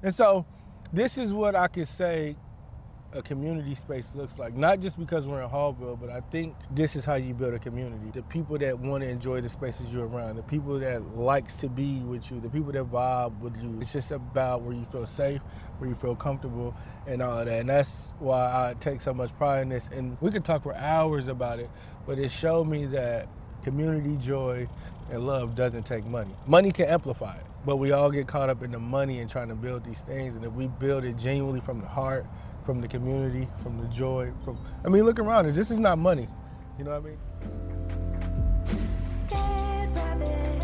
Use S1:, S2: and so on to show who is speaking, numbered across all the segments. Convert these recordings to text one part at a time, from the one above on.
S1: And so this is what I could say a community space looks like. Not just because we're in Hallville, but I think this is how you build a community. The people that want to enjoy the spaces you're around, the people that likes to be with you, the people that vibe with you. It's just about where you feel safe, where you feel comfortable, and all of that. And that's why I take so much pride in this. And we could talk for hours about it, but it showed me that community, joy, and love doesn't take money. Money can amplify it, but we all get caught up in the money and trying to build these things. And if we build it genuinely from the heart, from the community, from the joy, look around us. This is not money. You know what I mean?
S2: Scared rabbit,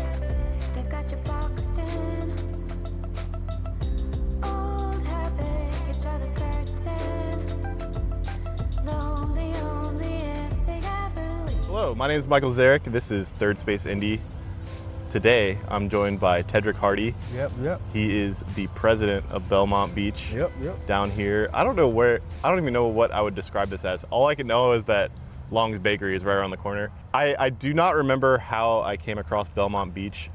S2: they've got you boxed in. Old habit, you draw the curtain. Lonely only if they ever leave.
S3: Hello, my name is Michael Zarick. This is Third Space Indy. Today, I'm joined by Teddrick Hardy.
S1: Yep.
S3: He is the president of Belmont Beach.
S1: Yep.
S3: Down here. I don't even know what I would describe this as. All I can know is that Long's Bakery is right around the corner. I do not remember how I came across Belmont Beach,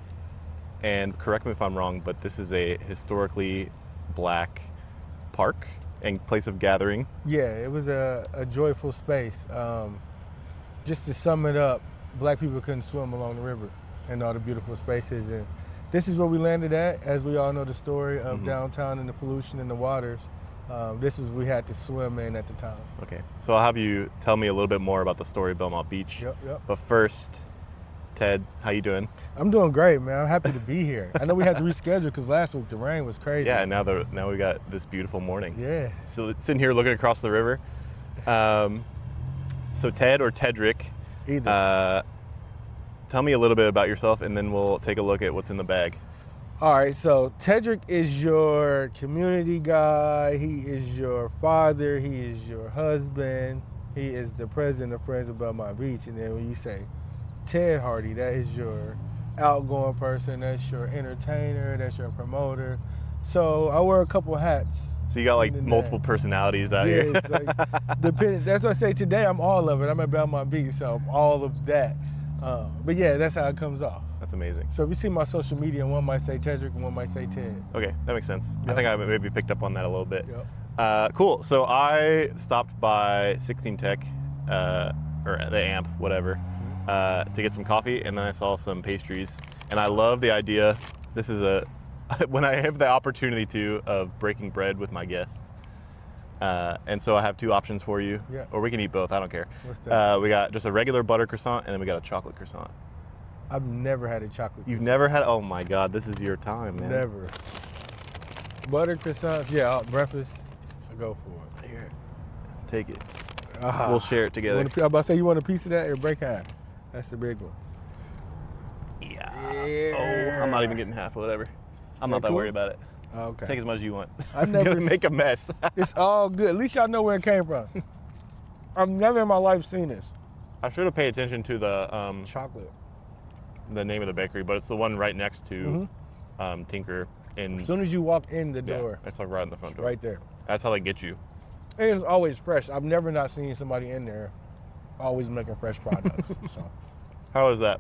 S3: and correct me if I'm wrong, but this is a historically black park and place of gathering.
S1: Yeah, it was a joyful space. Just to sum it up, black people couldn't swim along the river and all the beautiful spaces. And this is where we landed at. As we all know the story of downtown and the pollution in the waters. This was we had to swim in at the time.
S3: Okay, so I'll have you tell me a little bit more about the story of Belmont Beach.
S1: Yep.
S3: But first, Ted, how you doing?
S1: I'm doing great, man. I'm happy to be here. I know we had to reschedule because last week the rain was crazy.
S3: Yeah, now we got this beautiful morning.
S1: Yeah.
S3: So sitting here looking across the river. So Ted or Teddrick,
S1: Either.
S3: tell me a little bit about yourself, and then we'll take a look at what's in the bag.
S1: All right, so Teddrick is your community guy. He is your father. He is your husband. He is the president of Friends of Belmont Beach. And then when you say Ted Hardy, that is your outgoing person. That's your entertainer. That's your promoter. So I wear a couple hats.
S3: So you got like multiple personalities out here.
S1: It's like, that's what I say today. I'm all of it. I'm at Belmont Beach, so I'm all of that. But yeah, that's how it comes off.
S3: That's amazing.
S1: So if you see my social media, one might say Teddrick and one might say Ted.
S3: Okay, that makes sense.
S1: Yep.
S3: I think I maybe picked up on that a little bit.
S1: Yep.
S3: Cool. So I stopped by 16 Tech, or the AMP, whatever, to get some coffee, and then I saw some pastries. And I love the idea. This is when I have the opportunity of breaking bread with my guests. And so I have two options for you.
S1: Yeah.
S3: Or we can eat both, I don't care.
S1: What's that?
S3: We got just a regular butter croissant, and then we got a chocolate croissant.
S1: I've never had a chocolate
S3: You've
S1: croissant.
S3: never had, oh my God, this is your time, man.
S1: Never. Butter croissants, yeah, breakfast, I go for it.
S3: Here, take it.
S1: Ah.
S3: We'll share it together.
S1: I'm about to say, you want a piece of that or break half? That's the big one.
S3: Yeah. Oh, I'm not even getting half, whatever. I'm not that
S1: cool?
S3: worried about it.
S1: Okay.
S3: Take as much as you want.
S1: I've
S3: I'm
S1: never
S3: gonna make a mess.
S1: It's all good. At least y'all know where it came from. I've never in my life seen this.
S3: I should have paid attention to the
S1: Chocolate.
S3: the name of the bakery, but it's the one right next to Tinker.
S1: As soon as you walk in the door,
S3: it's like right in the front
S1: it's
S3: door.
S1: right there.
S3: That's how they get you.
S1: And it's always fresh. I've never not seen somebody in there always making fresh products. So
S3: How is that?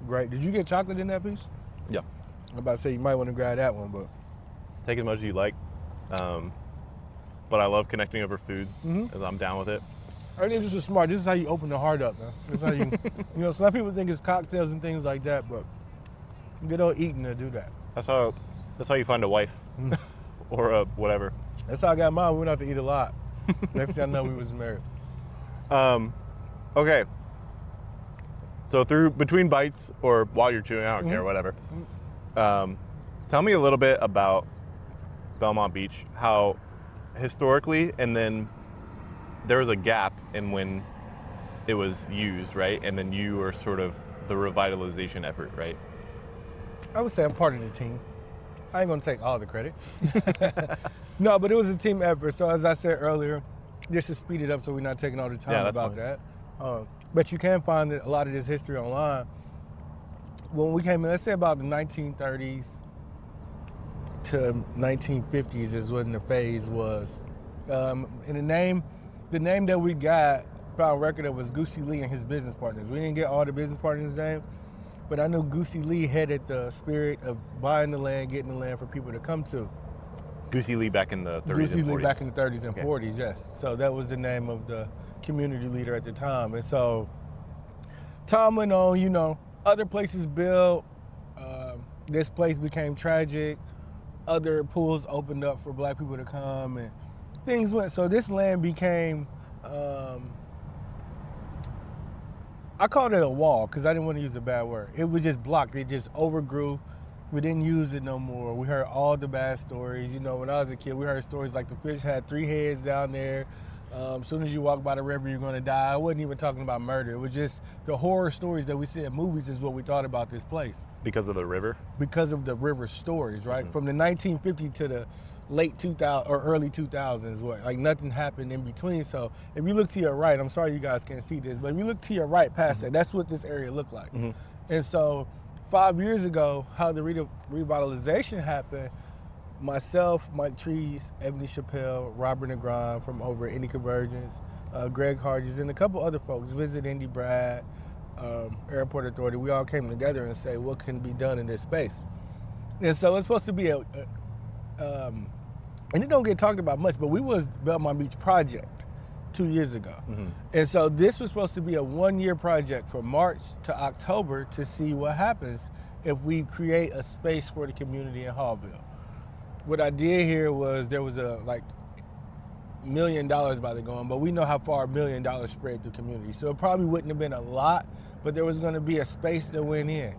S1: great. Did you get chocolate in that piece?
S3: Yeah.
S1: I'm about to say you might want to grab that one, but
S3: Take as much as you like. But I love connecting over food, as I'm down with it.
S1: I think this is smart. This is how you open the heart up, man. This is how you, some people think it's cocktails and things like that, but good old eating to do that.
S3: That's how you find a wife, or a whatever.
S1: That's how I got mine. We went out to eat a lot. Next thing I know, we was married.
S3: Okay. So between bites or while you're chewing, I don't care, whatever. Tell me a little bit about Belmont Beach, how historically, and then there was a gap in when it was used, right? And then you were sort of the revitalization effort, right?
S1: I would say I'm part of the team. I ain't gonna take all the credit. No, but it was a team effort. So as I said earlier, just to speed it up so we're not taking all the time about that. But you can find a lot of this history online. When we came in, let's say about the 1930s to 1950s is when the phase was. And the name that we got, found record of, was Goosey Lee and his business partners. We didn't get all the business partners' name, but I knew Goosey Lee headed the spirit of buying the land, getting the land for people to come to.
S3: Goosey Lee back in the 30s
S1: Goosey
S3: and 40s.
S1: Lee back in the 30s and
S3: Okay.
S1: 40s, yes. So that was the name of the community leader at the time. And so time went on, you know, other places built. This place became tragic. Other pools opened up for black people to come and things went. So this land became, I called it a wall because I didn't want to use a bad word. It was just blocked. It just overgrew. We didn't use it no more. We heard all the bad stories. You know, when I was a kid, we heard stories like the fish had 3 heads down there. As soon as you walk by the river, you're going to die. I wasn't even talking about murder. It was just the horror stories that we see in movies is what we thought about this place.
S3: Because of the river?
S1: Because of the river stories, right? From the 1950s to the late 2000 or early 2000s, like nothing happened in between. So if you look to your right, I'm sorry you guys can't see this, but if you look to your right past that, that's what this area looked like. And so 5 years ago, how the revitalization happened, myself, Mike Trees, Ebony Chappelle, Robert Negron from over at Indy Convergence, Greg Hardy's, and a couple other folks, Visit Indy Brad, Airport Authority, we all came together and say what can be done in this space. And so it's supposed to be and it don't get talked about much, but we was Belmont Beach Project 2 years ago. And so this was supposed to be a 1-year project from March to October to see what happens if we create a space for the community in Hallville. What I did here was there was a $1 million about to go on, but we know how far $1 million spread through community. So it probably wouldn't have been a lot, but there was going to be a space that went in,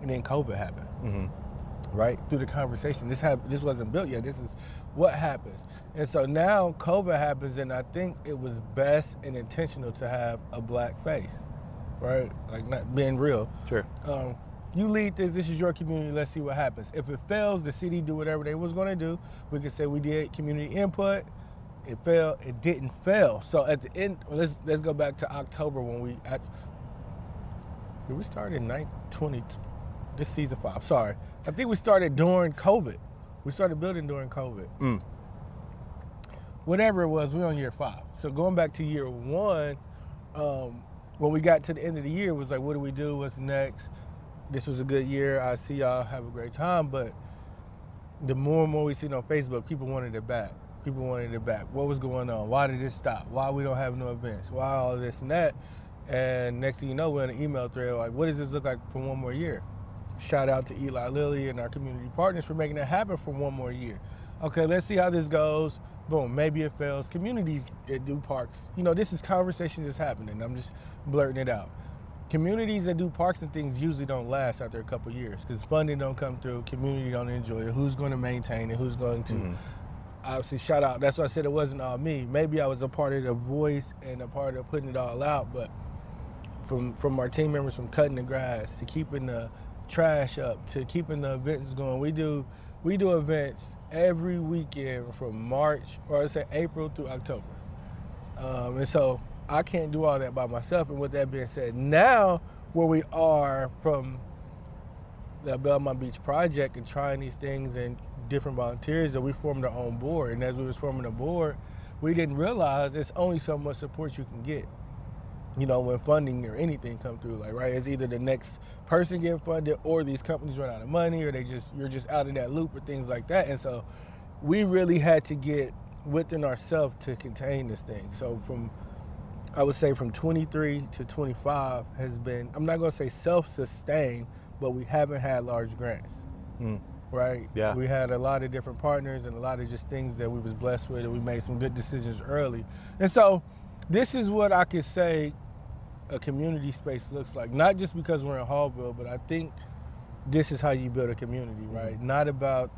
S1: and then COVID happened. Right through the conversation, this wasn't built yet. This is what happens, and so now COVID happens, and I think it was best and intentional to have a black face, right? Like not being real.
S3: Sure.
S1: You lead this. This is your community. Let's see what happens. If it fails, the city do whatever they was going to do. We could say we did community input. It failed. It didn't fail. So at the end, let's go back to October when we started in 2020. This season 5. Sorry, I think we started during COVID. We started building during COVID. Whatever it was, we're on year 5. So going back to year 1, when we got to the end of the year, it was like, what do we do? What's next? This was a good year. I see y'all have a great time, but the more and more we see it on Facebook, people wanted it back. People wanted it back. What was going on? Why did it stop? Why we don't have no events? Why all this and that? And next thing you know, we're in an email thread like, what does this look like for 1 more year? Shout out to Eli Lilly and our community partners for making it happen for 1 more year. Okay, let's see how this goes. Boom, maybe it fails. Communities that do parks, you know, this is conversation that's happening. I'm just blurting it out. Communities that do parks and things usually don't last after a couple years because funding don't come through, community don't enjoy it, who's going to maintain it, who's going to obviously shout out. That's why I said it wasn't all me. Maybe I was a part of the voice and a part of putting it all out, but from our team members, from cutting the grass to keeping the trash up to keeping the events going. We do events every weekend from March, or I'd say April through October. And so I can't do all that by myself. And with that being said, now where we are from the Belmont Beach Project and trying these things and different volunteers, that we formed our own board. And as we was forming the board, we didn't realize there's only so much support you can get. You know, when funding or anything come through, like, right, it's either the next person getting funded or these companies run out of money or you're just out of that loop or things like that. And so we really had to get within ourselves to contain this thing. So I would say from 23 to 25 has been, I'm not gonna say self-sustained, but we haven't had large grants, right?
S3: Yeah.
S1: We had a lot of different partners and a lot of just things that we was blessed with, and we made some good decisions early. And so this is what I could say a community space looks like, not just because we're in Hallville, but I think this is how you build a community, right? Not about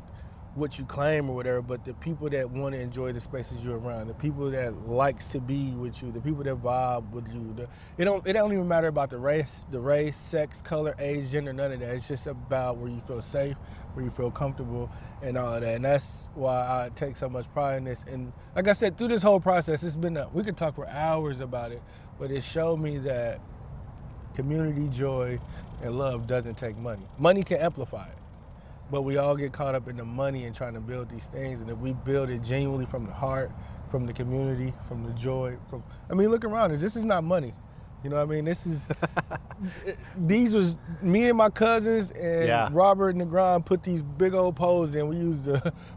S1: what you claim or whatever, but the people that want to enjoy the spaces you're around, the people that likes to be with you, the people that vibe with you. It don't even matter about the race, sex, color, age, gender, none of that. It's just about where you feel safe, where you feel comfortable, and all of that. And that's why I take so much pride in this. And like I said, through this whole process, it's been we could talk for hours about it, but it showed me that community, joy, and love doesn't take money. Money can amplify it. But we all get caught up in the money and trying to build these things. And if we build it genuinely from the heart, from the community, from the joy, look around us. This is not money. You know what I mean? This is, these was me and my cousins and
S3: Yeah.
S1: Robert and the Grind put these big old poles in.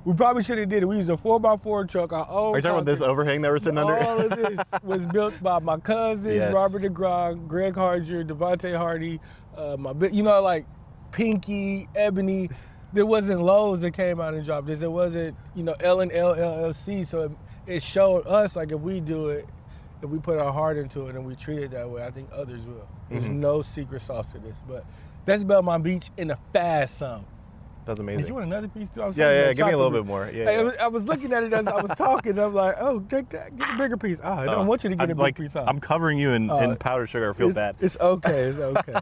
S1: We probably should have did it. We used a 4x4 truck. Our own
S3: Are you talking about this
S1: concrete.
S3: overhang that we're sitting under?
S1: All of this was built by my cousins,
S3: Yes.
S1: Robert the Grind, Greg Hardier, Devontae Hardy, like Pinky, Ebony. There wasn't Lowe's that came out and dropped this. It wasn't, L&L LLC. So it showed us, like, if we do it, if we put our heart into it and we treat it that way, I think others will. There's no secret sauce to this. But that's Belmont Beach in a fast song.
S3: That's amazing.
S1: Did you want another piece too? I was
S3: Yeah,
S1: saying
S3: yeah.
S1: that
S3: Give me a little
S1: chocolate
S3: bit more. Yeah.
S1: Hey,
S3: yeah.
S1: I was looking at it as I was talking. I'm like, oh, take that. Get a bigger piece. I don't want you to get a big piece off.
S3: I'm covering you in powdered sugar. I feel bad.
S1: It's okay. It's okay.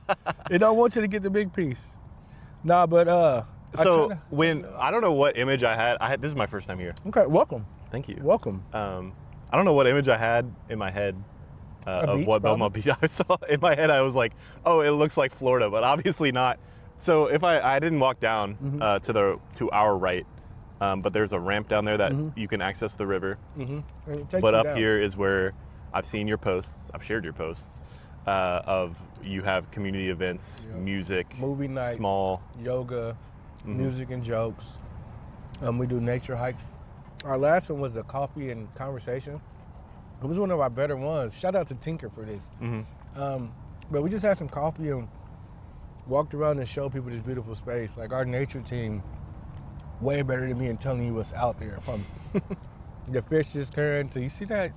S1: They don't want you to get the big piece. Nah, but
S3: So I don't know what image I had. This is my first time here.
S1: Okay, welcome.
S3: Thank you.
S1: Welcome.
S3: I don't know what image I had in my head of
S1: beach,
S3: what Belmont Beach I saw. In my head, I was like, oh, it looks like Florida, but obviously not. So if I didn't walk down to our right, but there's a ramp down there that you can access the river. But up here is where I've seen your posts. I've shared your posts of you have community events, music,
S1: movie nights,
S3: small
S1: yoga, music and jokes. We do nature hikes. Our last one was a coffee and conversation. It was one of our better ones. Shout out to Tinker for this. But we just had some coffee and walked around and showed people this beautiful space. Like our nature team, way better than me in telling you what's out there. From the fish just current to, you see that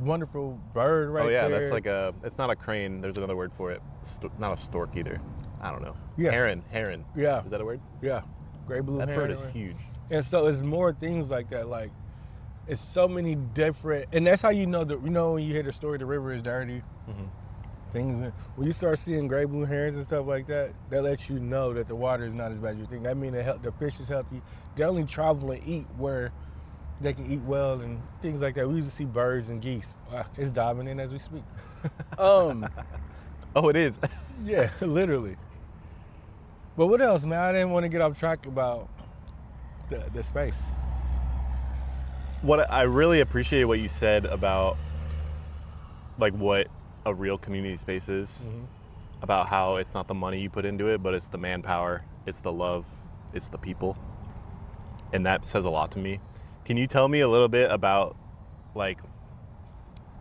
S1: wonderful bird right there?
S3: Oh yeah, that's like it's not a crane. There's another word for it. Not a stork either. I don't know.
S1: Yeah.
S3: Heron.
S1: Yeah.
S3: Is that a word?
S1: Yeah. Gray blue
S3: That
S1: heron.
S3: bird is huge.
S1: And so it's more things like that. Like, it's so many different, and that's how you know that, when you hear the story, the river is dirty. Things, when you start seeing gray blue herons and stuff like that, that lets you know that the water is not as bad as you think. That means the fish is healthy. They only travel and eat where they can eat well and things like that. We used to see birds and geese. Wow, it's diving in as we speak.
S3: Oh, it is.
S1: Yeah, literally. But what else, man? I didn't want to get off track about the space.
S3: What I really appreciate what you said about like what a real community space is, about how it's not the money you put into it, but it's the manpower, it's the love, it's the people. And that says a lot to me. Can you tell me a little bit about like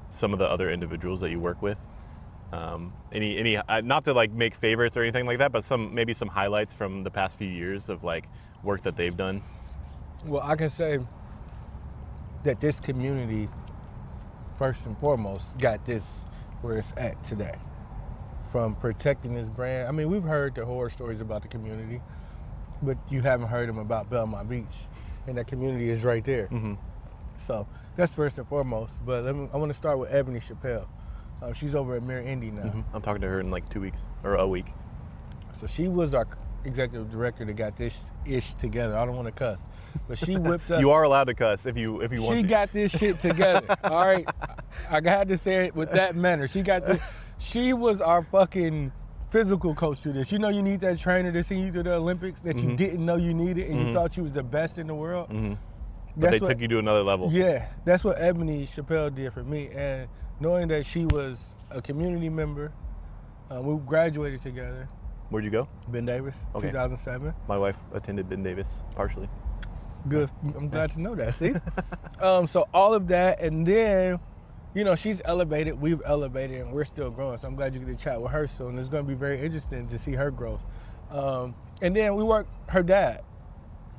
S3: some of the other individuals that you work with? Any not to like make favorites or anything like that, but maybe some highlights from the past few years of like work that they've done.
S1: Well, I can say that this community, first and foremost, got this where it's at today. From protecting this brand. I mean, we've heard the horror stories about the community, but you haven't heard them about Belmont Beach, and that community is right there. So that's first and foremost. But I want to start with Ebony Chappelle. She's over at Mirror Indy now.
S3: I'm talking to her in like 2 weeks or a week.
S1: So she was our executive director that got this ish together. I don't want to cuss, but she whipped us.
S3: You are allowed to cuss if you want to.
S1: She got this shit together. All right, I had to say it with that manner. She was our fucking physical coach through this. You know, you need that trainer to send you to the Olympics that you didn't know you needed, and you thought you was the best in the world.
S3: But they took you to another level.
S1: Yeah, that's what Ebony Chappelle did for me. And knowing that she was a community member, we graduated together.
S3: Where'd you go?
S1: Ben Davis,
S3: Okay.
S1: 2007.
S3: My wife attended Ben Davis partially.
S1: Good. I'm glad to know that. See, so all of that, and then, she's elevated. We've elevated, and we're still growing. So I'm glad you get to chat with her soon. It's going to be very interesting to see her growth. And then we worked. Her dad.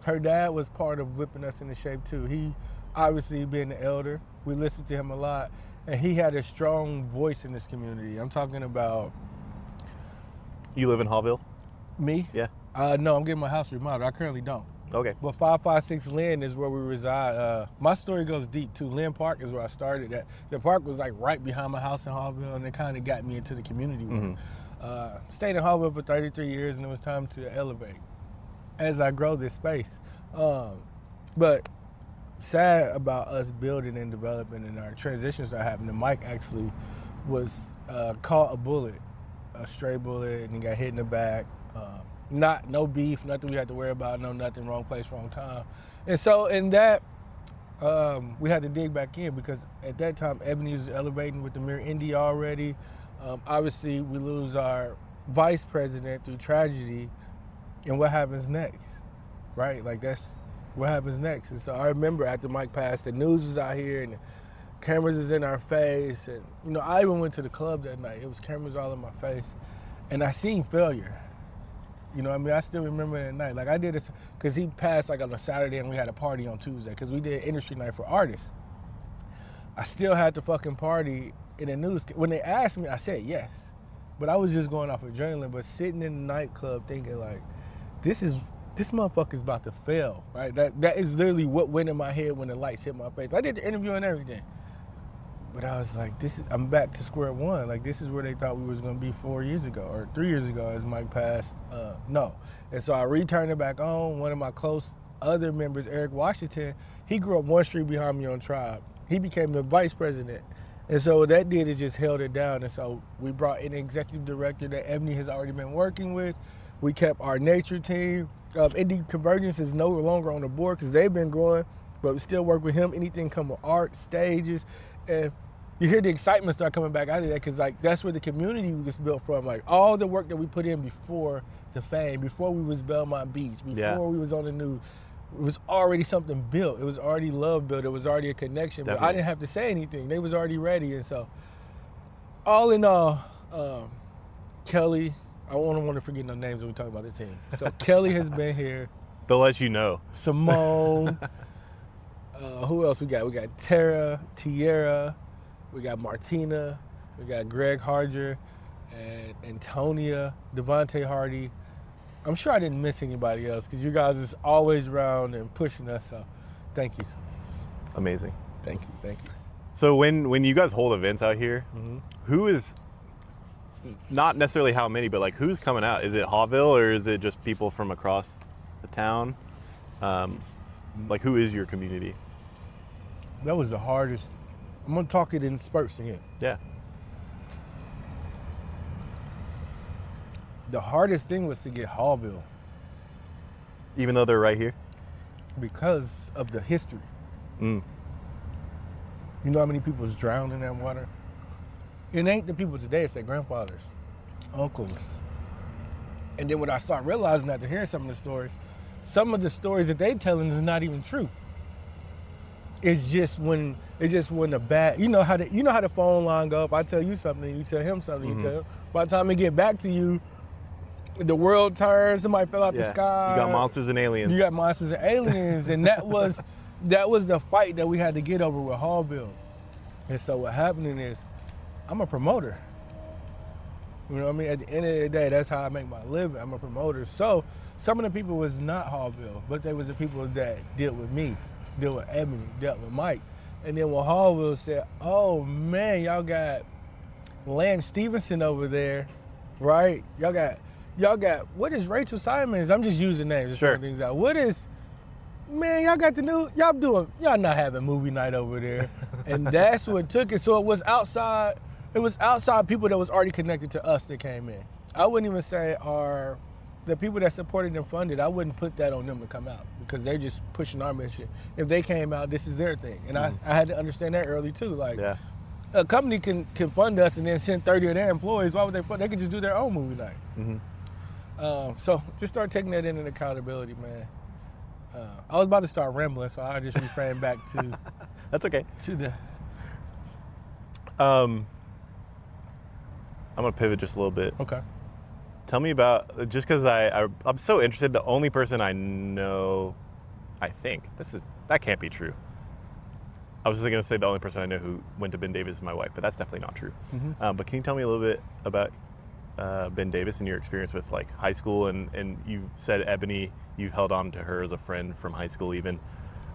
S1: Her dad was part of whipping us into shape too. He, obviously, being the elder, we listened to him a lot, and he had a strong voice in this community. I'm talking about.
S3: You live in Hallville?
S1: Me?
S3: Yeah.
S1: No, I'm getting my house remodeled. I currently don't.
S3: Okay.
S1: But 556 Lynn is where we reside. My story goes deep too. Lynn Park is where I started at. The park was like right behind my house in Hallville, and it kind of got me into the community work. Stayed in Hallville for 33 years, and it was time to elevate as I grow this space. But sad about us building and developing and our transitions are happening. Mike actually was caught a bullet, a stray bullet, and he got hit in the back. No beef, nothing we had to worry about, no nothing, wrong place, wrong time. And so in that, We had to dig back in because at that time, Ebony was elevating with the Mirror Indy already. Obviously, we lose our vice president through tragedy, and what happens next, right? Like, that's what happens next. And so I remember after Mike passed, the news was out here and the cameras was in our face. And, you know, I even went to the club that night. It was cameras all in my face. And I seen failure. You know what I mean? I still remember that night. Like, I did this because he passed like on a Saturday and we had a party on Tuesday because we did industry night for artists. I still had the fucking party in the news. When they asked me, I said yes. But I was just going off adrenaline. But sitting in the nightclub thinking like, this motherfucker's about to fail, right? That is literally what went in my head when the lights hit my face. I did the interview and everything. But I was like, I'm back to square one. Like, this is where they thought we was gonna be 4 years ago, or 3 years ago as Mike passed. No. And so I returned it back on. One of my close other members, Eric Washington, he grew up one street behind me on Tribe. He became the vice president. And so what that did is just held it down. And so we brought in an executive director that Ebony has already been working with. We kept our nature team. Indie Convergence is no longer on the board because they've been growing, but we still work with him. Anything come with art, stages, and you hear the excitement start coming back out of that because like that's where the community was built from. Like all the work that we put in before the fame, before we was Belmont Beach, before we was on the news, it was already something built. It was already love built. It was already a connection.
S3: Definitely.
S1: But I didn't have to say anything. They was already ready. And so all in all, Kelly, I don't want to forget no names when we talk about the team. So Kelly has been here.
S3: They'll let you know.
S1: Simone. Who else we got? We got Tierra. We got Martina. We got Greg Harger and Antonia, Devontae Hardy. I'm sure I didn't miss anybody else because you guys is always around and pushing us. So thank you.
S3: Amazing.
S1: Thank you.
S3: So when you guys hold events out here, who is, not necessarily how many, but like who's coming out? Is it Hawville or is it just people from across the town? Like who is your community?
S1: That was the hardest. I'm gonna talk it in spurts again.
S3: Yeah.
S1: The hardest thing was to get Hawville
S3: Even though they're right here?
S1: because of the history.
S3: Mm.
S1: You know how many people was drowned in that water? It ain't the people today, it's their grandfathers, uncles. And then when I start realizing after hearing some of the stories that they telling is not even true. It's just when the bad, you know how the phone line go. If I tell you something, you tell him something, you tell him. By the time it get back to you, the world turns, somebody fell out the sky.
S3: You got monsters and aliens.
S1: You got monsters and aliens, and that was the fight that we had to get over with Hallville. And so what happening is, I'm a promoter. You know what I mean? At the end of the day, that's how I make my living. I'm a promoter. So some of the people was not Hallville, but they was the people that dealt with me, dealt with Ebony, dealt with Mike. And then when Hallville said, oh man, y'all got Lance Stevenson over there, right? Y'all got, what is Rachel Simons? I'm just using names, just throwing things out. What is, man, y'all got the new, y'all not having movie night over there. And that's what took it. So it was outside people that was already connected to us that came in. I wouldn't even say the people that supported and funded, I wouldn't put that on them to come out because they're just pushing our mission. If they came out, this is their thing. And I had to understand that early too. Like, a company can fund us and then send 30 of their employees. Why would they fund? They could just do their own movie night. So just start taking that into accountability, man. I was about to start rambling, so I just refrain back to.
S3: That's okay.
S1: To the.
S3: I'm gonna pivot just a little bit.
S1: Okay.
S3: Tell me about, just because I'm so interested. The only person I know, I think that can't be true. I was just gonna say the only person I know who went to Ben Davis is my wife, but that's definitely not true. But can you tell me a little bit about Ben Davis and your experience with like high school, and you said Ebony, you've held on to her as a friend from high school even.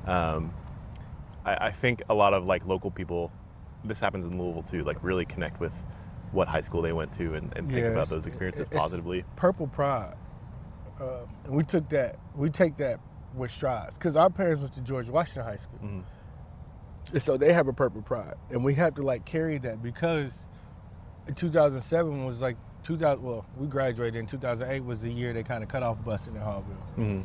S3: I think a lot of like local people, this happens in Louisville too, like really connect with what high school they went to and think about those experiences positively.
S1: Purple pride. And we take that with strides because our parents went to George Washington High School. And so they have a purple pride, and we have to like carry that because 2007 was like we graduated in 2008 was the year they kind of cut off busing in Hallville.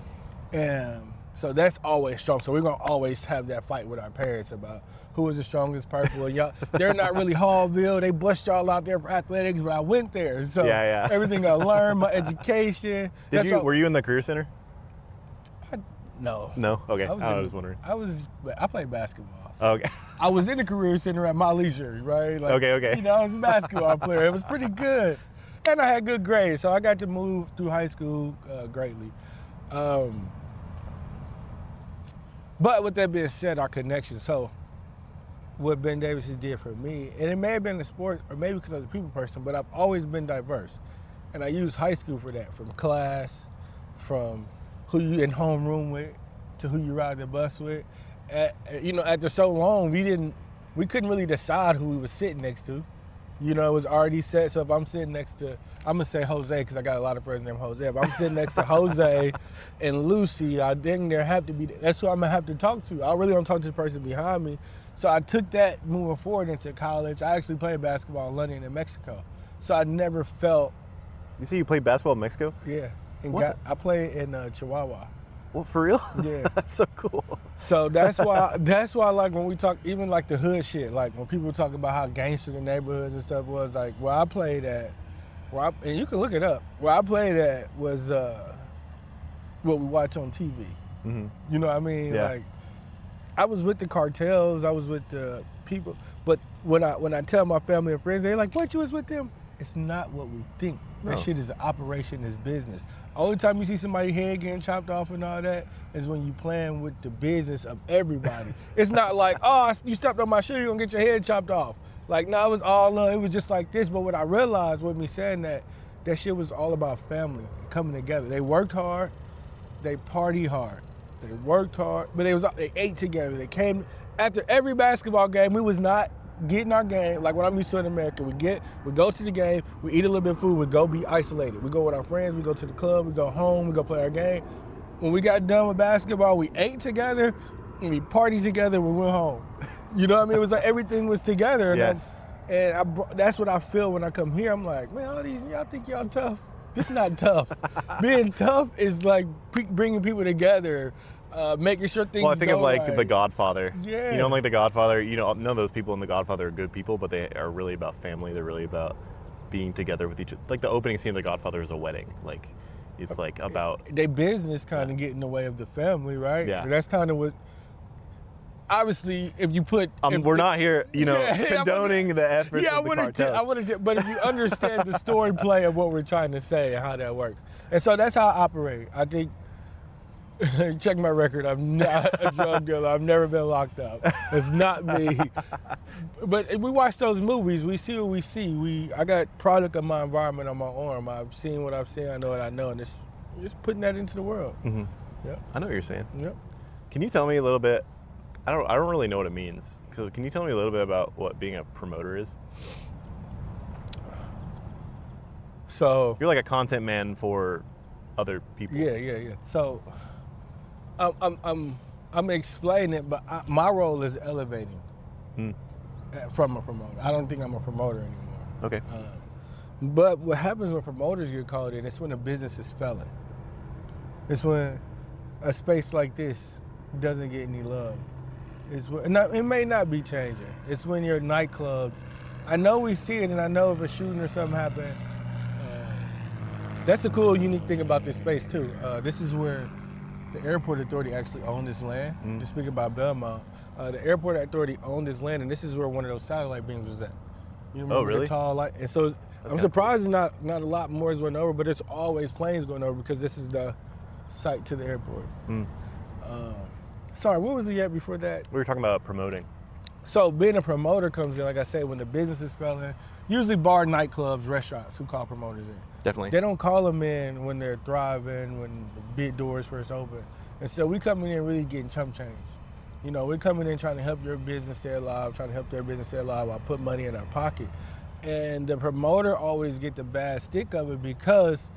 S1: And So that's always strong. So we're gonna always have that fight with our parents about who is the strongest purple. And y'all, they're not really Hallville. They bust y'all out there for athletics, but I went there. So
S3: Yeah.
S1: everything I learned, my education.
S3: Were you in the career center?
S1: No.
S3: No? Okay.
S1: I
S3: was wondering.
S1: I played basketball. So
S3: Okay.
S1: I was in the career center at my leisure, right? Like,
S3: Okay.
S1: You know, I was a basketball player. It was pretty good. And I had good grades, so I got to move through high school greatly. But with that being said, our connection. So what Ben Davis did for me, and it may have been the sport, or maybe because I was a people person, but I've always been diverse. And I use high school for that, from class, from who you in homeroom with, to who you ride the bus with. After so long, we couldn't really decide who we were sitting next to. You know, it was already set. So if I'm sitting next to, I'm gonna say Jose because I got a lot of friends named Jose. If I'm sitting next to Jose and Lucy, I dang near have to be. That's who I'm gonna have to talk to. I really don't talk to the person behind me. So I took that moving forward into college. I actually played basketball in London and Mexico. So I never felt.
S3: You say you played basketball in Mexico?
S1: Yeah. I played in Chihuahua.
S3: Well, for real?
S1: Yeah.
S3: That's so cool.
S1: So that's why like when we talk, even like the hood shit, like when people talk about how gangster the neighborhoods and stuff was, like where I played at, and you can look it up, where I played at was what we watch on TV.
S3: Mm-hmm.
S1: You know what I mean?
S3: Yeah.
S1: Like I was with the cartels, I was with the people, but when I tell my family and friends, they're like, what, you was with them? It's not what we think.
S3: No.
S1: That shit is an operation, is business. Only time you see somebody's head getting chopped off and all that is when you playing with the business of everybody. It's not like, oh, you stepped on my shoe, you're gonna get your head chopped off. Like, no, it was all love. It was just like this. But what I realized with me saying that shit was all about family coming together. They worked hard, they partied hard. They worked hard, but they ate together. They came after every basketball game. We was not getting our game, like what I'm used to in America. We go to the game, we eat a little bit of food, we go be isolated. We go with our friends, we go to the club, we go home, we go play our game. When we got done with basketball, we ate together, and we partied together, we went home. You know what I mean? It was like everything was together. And
S3: Yes.
S1: that's what I feel when I come here. I'm like, man, all these, y'all think y'all tough? This not tough. Being tough is like bringing people together, making sure things
S3: Well, I think
S1: go
S3: of like
S1: right.
S3: The Godfather.
S1: Yeah.
S3: You know, like The Godfather, none of those people in The Godfather are good people, but they are really about family. They're really about being together with each other. Like the opening scene of The Godfather is a wedding. Like, it's like about...
S1: Their business kind of get in the way of the family, right?
S3: Yeah.
S1: And that's kind of what... Obviously, if you put...
S3: we're not here, condoning the efforts of the cartels.
S1: But if you understand the story play of what we're trying to say and how that works. And so that's how I operate. I think, check my record, I'm not a drug dealer. I've never been locked up. It's not me. But if we watch those movies, we see what we see. I got product of my environment on my arm. I've seen what I've seen, I know what I know, and it's just putting that into the world.
S3: Mm-hmm.
S1: Yep.
S3: I know what you're saying.
S1: Yep.
S3: Can you tell me a little bit? I don't really know what it means. So can you tell me a little bit about what being a promoter is?
S1: So
S3: You're like a content man for other people.
S1: Yeah. So I'm explaining it, but my role is elevating from a promoter. I don't think I'm a promoter anymore.
S3: Okay.
S1: But what happens when promoters get called in, it's when a business is failing. It's when a space like this doesn't get any love. It may not be changing. It's when your nightclubs, I know we see it, and I know if a shooting or something happened, that's the cool, unique thing about this space too. This is where the airport authority actually owned this land. Just speaking about Belmont, the airport authority owned this land, and this is where one of those satellite beams was at. You remember
S3: really?
S1: the tall light? And so I'm surprised not a lot more is going over, but there's always planes going over because this is the site to the airport. Sorry, what was it yet before that?
S3: We were talking about promoting.
S1: So being a promoter comes in, like I said, when the business is failing, usually bar, nightclubs, restaurants who call promoters in.
S3: Definitely.
S1: They don't call them in when they're thriving, when the big doors first open. And so we coming in really getting chump change. We're coming in trying to help your business stay alive, trying to help their business stay alive while putting money in our pocket. And the promoter always get the bad stick of it because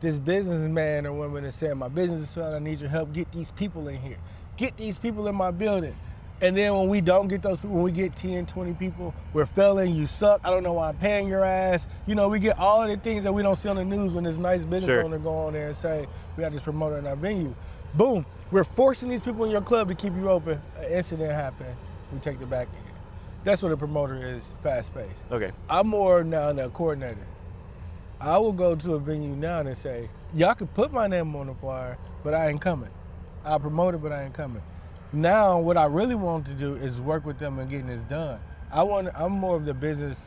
S1: this businessman or woman is saying, my business is failing, I need your help, get these people in here. Get these people in my building. And then when we don't get those people, when we get 10, 20 people, we're failing, you suck, I don't know why I'm paying your ass. We get all of the things that we don't see on the news when this nice business owner go on there and say, we have this promoter in our venue. Boom, we're forcing these people in your club to keep you open. An incident happened, we take the back end. That's what a promoter is, fast paced.
S3: Okay.
S1: I'm more now the coordinator. I will go to a venue now and say, y'all can put my name on the flyer, but I ain't coming. I'll promote it, but I ain't coming. Now, what I really want to do is work with them and getting this done. I'm more of the business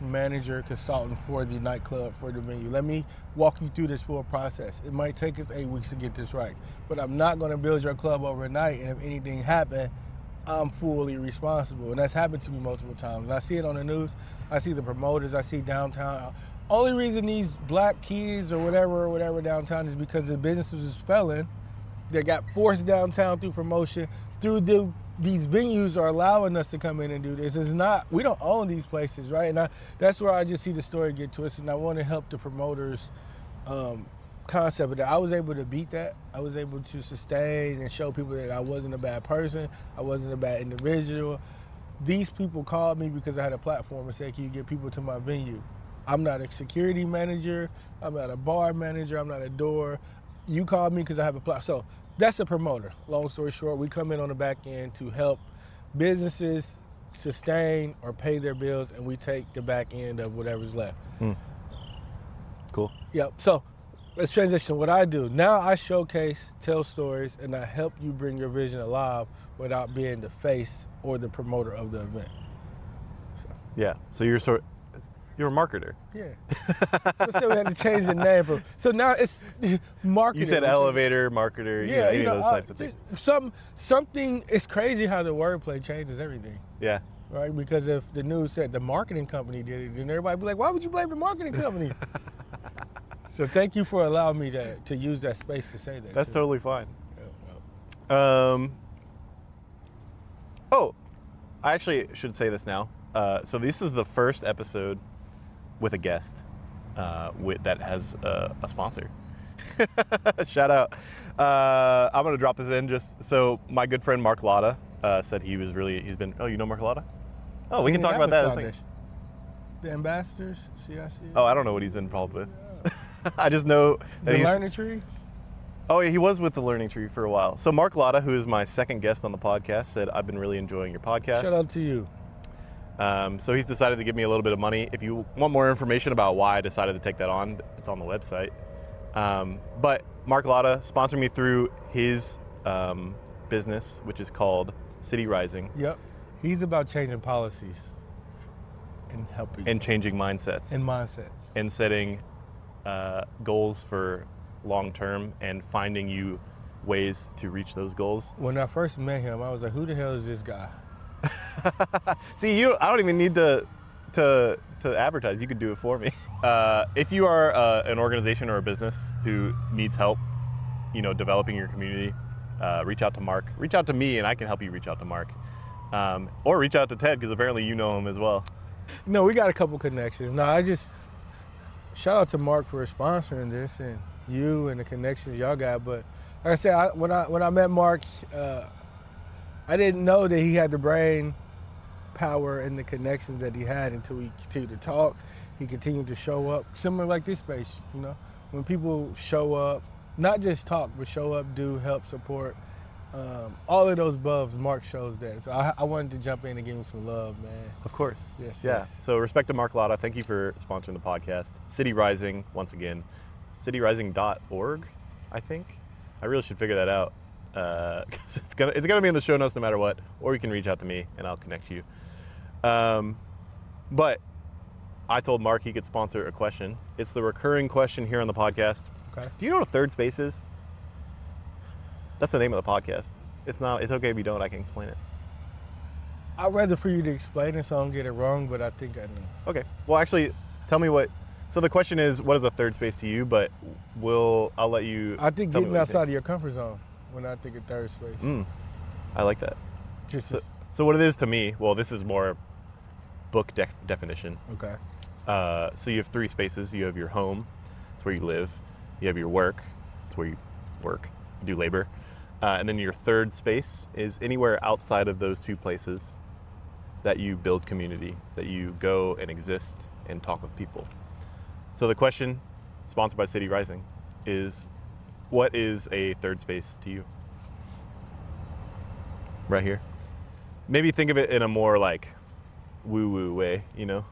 S1: manager, consultant for the nightclub, for the venue. Let me walk you through this full process. It might take us 8 weeks to get this right, but I'm not gonna build your club overnight, and if anything happens, I'm fully responsible. And that's happened to me multiple times. And I see it on the news, I see the promoters, I see downtown. Only reason these black kids or whatever downtown is because the businesses is failing. They got forced downtown through promotion, these venues are allowing us to come in and do this. It's not, we don't own these places, right? And that's where I just see the story get twisted, and I want to help the promoters concept of that. I was able to beat that. I was able to sustain and show people that I wasn't a bad person, I wasn't a bad individual. These people called me because I had a platform and said, can you get people to my venue? I'm not a security manager, I'm not a bar manager, I'm not a door. You called me because I have a platform. So that's a promoter. Long story short, we come in on the back end to help businesses sustain or pay their bills, and we take the back end of whatever's left.
S3: Cool.
S1: Yep. So let's transition. What I do now, I showcase, tell stories, and I help you bring your vision alive without being the face or the promoter of the event.
S3: Yeah. So you're a marketer.
S1: Yeah. So we had to change the name from. So now it's marketing.
S3: You said elevator, marketer,
S1: Yeah,
S3: any of those types of things.
S1: Something. It's crazy how the wordplay changes everything.
S3: Yeah.
S1: Right? Because if the news said the marketing company did it, then everybody would be like, why would you blame the marketing company? So thank you for allowing me to use that space to say that.
S3: That's
S1: too.
S3: totally fine.
S1: Yep.
S3: Oh, I actually should say this now. So this is the first episode with a guest that has a sponsor. Shout out. I'm going to drop this in just so my good friend Mark Latta said he's been, oh, you know Mark Latta? Oh, we can talk about that.
S1: The ambassadors, CIC.
S3: Oh, I don't know what he's involved with. I just know that
S1: The
S3: he's...
S1: Learning Tree?
S3: Oh, yeah, he was with the Learning Tree for a while. So Mark Latta, who is my second guest on the podcast, said, I've been really enjoying your podcast.
S1: Shout out to you.
S3: So he's decided to give me a little bit of money. If you want more information about why I decided to take that on, it's on the website. But Mark Latta sponsored me through his business, which is called City Rising.
S1: Yep. He's about changing policies and helping.
S3: And changing mindsets.
S1: And mindsets.
S3: And setting goals for long term and finding you ways to reach those goals.
S1: When I first met him, I was like, who the hell is this guy?
S3: See, I don't even need to advertise. You could do it for me. If you are an organization or a business who needs help, developing your community, reach out to Mark. Reach out to me, and I can help you reach out to Mark. Or reach out to Ted, because apparently you know him as well.
S1: No, we got a couple connections. No, I just shout out to Mark for sponsoring this, and you and the connections y'all got. But like I said, when I met Mark, I didn't know that he had the brain power and the connections that he had until we continued to talk. He continued to show up, similar like this space, when people show up, not just talk, but show up, do, help, support, all of those above, Mark shows that. So I wanted to jump in and give him some love, man.
S3: Of course.
S1: Yes,
S3: yeah.
S1: yes.
S3: So respect to Mark Latta. Thank you for sponsoring the podcast. City Rising, once again, cityrising.org, I think. I really should figure that out. Cause it's gonna be in the show notes no matter what, or you can reach out to me and I'll connect you. But I told Mark he could sponsor a question. It's the recurring question here on the podcast.
S1: Okay.
S3: Do you know what a third space is? That's the name of the podcast. It's okay if you don't, I can explain it.
S1: I'd rather for you to explain it so I don't get it wrong, but I think I know.
S3: Okay. Well, actually, tell me what. So the question is, what is a third space to you? But I'll let you.
S1: I think
S3: tell me
S1: getting
S3: what you
S1: outside
S3: think.
S1: of your comfort zone when I think of third space.
S3: I like that. So what it is to me, well, this is more book definition.
S1: Okay.
S3: So you have three spaces. You have your home, it's where you live. You have your work, it's where you work, do labor. And then your third space is anywhere outside of those two places that you build community, that you go and exist and talk with people. So the question, sponsored by City Rising, is What is a third space to you? Right here. Maybe think of it in a more like woo-woo way, you know?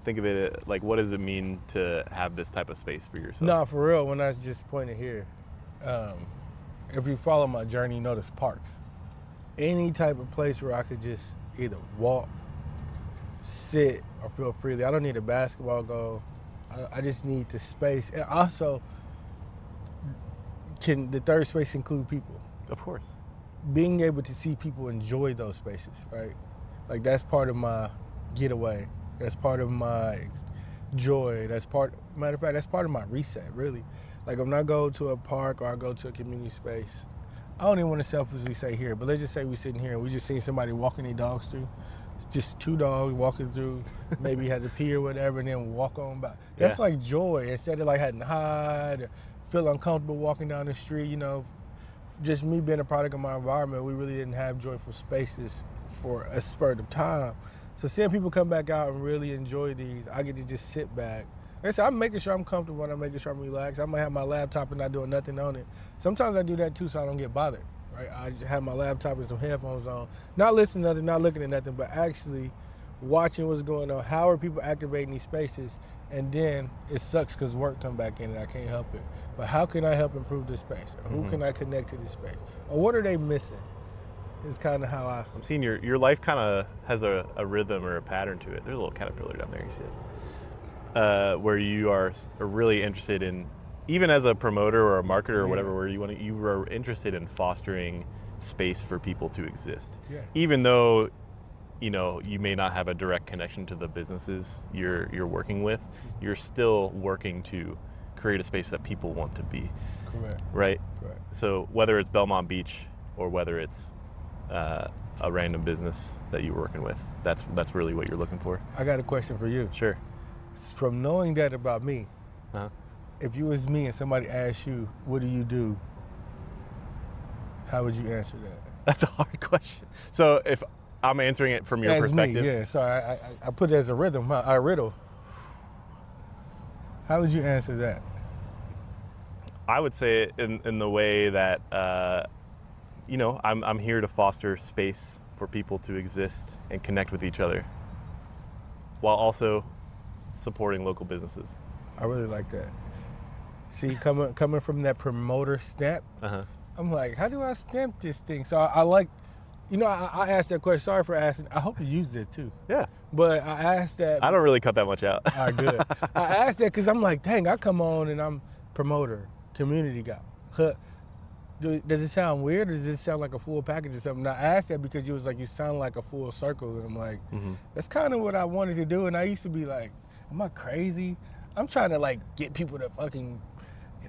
S3: Think of it like, what does it mean to have this type of space for yourself?
S1: No, for real, when I just pointed here, if you follow my journey, you notice parks. Any type of place where I could just either walk, sit, or feel freely. I don't need a basketball goal. I just need the space. And also, can the third space include people?
S3: Of course.
S1: Being able to see people enjoy those spaces, right? Like that's part of my getaway. That's part of my joy. Matter of fact, that's part of my reset, really. Like when I go to a park or I go to a community space, I don't even want to selfishly say here, but let's just say we're sitting here and we just seen somebody walking their dogs through. Just two dogs walking through, maybe had to pee or whatever, and then walk on by. That's like joy. Instead of like having to hide or feel uncomfortable walking down the street, you know, just me being a product of my environment, we really didn't have joyful spaces for a spurt of time. So seeing people come back out and really enjoy these, I get to just sit back. Like I said, I'm making sure I'm comfortable and I'm making sure I'm relaxed. I might have my laptop and not doing nothing on it. Sometimes I do that too so I don't get bothered. Right? I just have my laptop and some headphones on, not listening to nothing, not looking at nothing, but actually watching what's going on. How are people activating these spaces? And then it sucks because work come back in and I can't help it. But how can I help improve this space? Or who can I connect to this space? Or what are they missing? It's kind of how
S3: I'm seeing your life kind of has a rhythm or a pattern to it. There's a little caterpillar down there, you see it? Where you are really interested in, even as a promoter or a marketer or whatever, where you are interested in fostering space for people to exist.
S1: Yeah.
S3: Even though, you know, you may not have a direct connection to the businesses you're working with, you're still working to create a space that people want to be.
S1: Correct.
S3: Right?
S1: Correct.
S3: So whether it's Belmont Beach or whether it's a random business that you're working with, that's really what you're looking for.
S1: I got a question for you.
S3: Sure.
S1: From knowing that about me,
S3: Uh-huh.
S1: if you was me and somebody asked you, what do you do? How would you answer that?
S3: That's a hard question. So if I'm answering it from your
S1: As
S3: perspective.
S1: me, yeah. So I put it as a rhythm, a riddle. How would you answer that?
S3: I would say it in the way that, you know, I'm here to foster space for people to exist and connect with each other while also supporting local businesses.
S1: I really like that. See, coming from that promoter stamp,
S3: Uh-huh.
S1: I'm like, how do I stamp this thing? So I like, you know, I asked that question. Sorry for asking. I hope you used it too.
S3: Yeah.
S1: But I asked that.
S3: I don't really cut that much out.
S1: All right, good. I asked that because I'm like, dang, I come on and I'm promoter, community guy. Huh. Does it sound weird or does it sound like a full package or something? And I asked that because you was like, you sound like a full circle. And I'm like, that's kind of what I wanted to do. And I used to be like, am I crazy? I'm trying to like get people to fucking